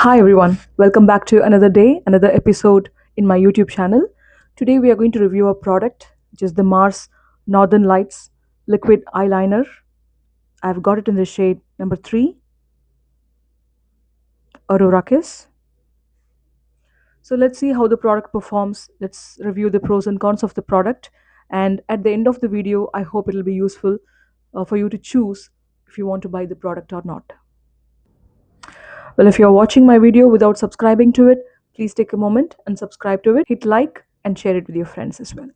Hi everyone, welcome back to another day, another episode in my YouTube channel. Today we are going to review a product which is the Mars Northern Lights liquid eyeliner. I've got it in the shade number 3, Aurora Kiss. So let's see how the product performs. Let's review the pros and cons of the product. And at the end of the video, I hope it'll be useful for you to choose if you want to buy the product or not. Well, if you're watching my video without subscribing to it, please take a moment and subscribe to it. Hit like and share it with your friends as well.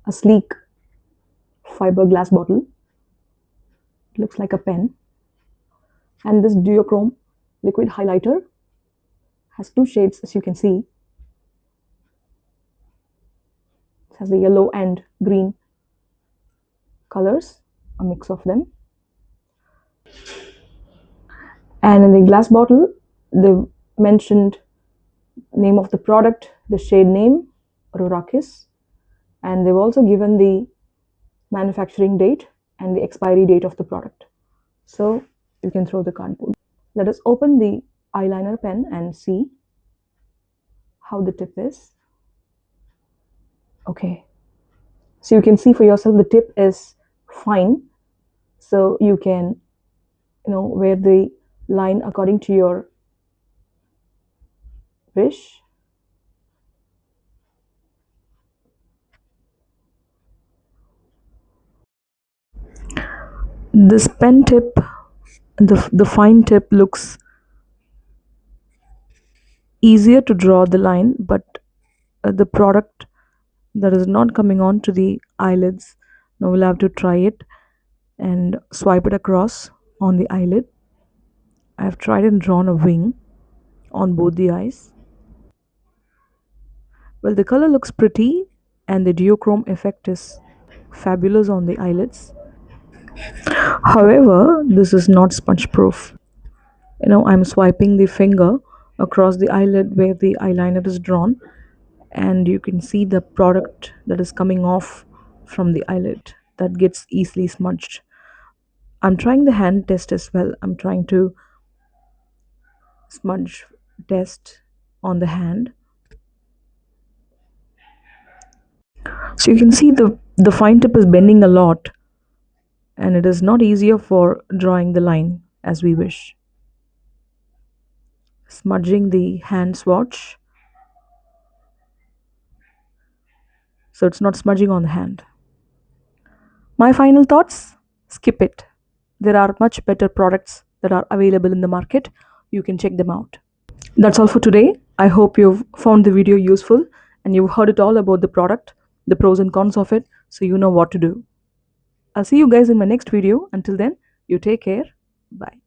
A sleek fiberglass bottle. It looks like a pen. And this duochrome liquid highlighter has 2 shades, as you can see. It has the yellow and green colors, a mix of them. And in the glass bottle, they've mentioned name of the product, the shade name, Aurora Kiss, and they've also given the manufacturing date and the expiry date of the product. So you can throw the cardboard. Let us open the eyeliner pen and see how the tip is. Okay, so you can see for yourself the tip is fine, so you can wear the line according to your wish. This pen tip, the fine tip, looks easier to draw the line, but the product that is not coming on to the eyelids. Now we'll have to try it and swipe it across on the eyelid. I've tried and drawn a wing on both the eyes. Well, the color looks pretty and the duochrome effect is fabulous on the eyelids. However, this is not sponge proof. I'm swiping the finger across the eyelid where the eyeliner is drawn, and you can see the product that is coming off from the eyelid that gets easily smudged. I'm trying the hand test as well. I'm trying to smudge test on the hand. So you can see the fine tip is bending a lot, and it is not easier for drawing the line as we wish. Smudging the hand swatch, so it's not smudging on the hand. My final thoughts: skip it. There are much better products that are available in the market. You can check them out. That's all for today. I hope you've found the video useful and you've heard it all about the product, the pros and cons of it, so you know what to do. I'll see you guys in my next video. Until then, you take care. Bye.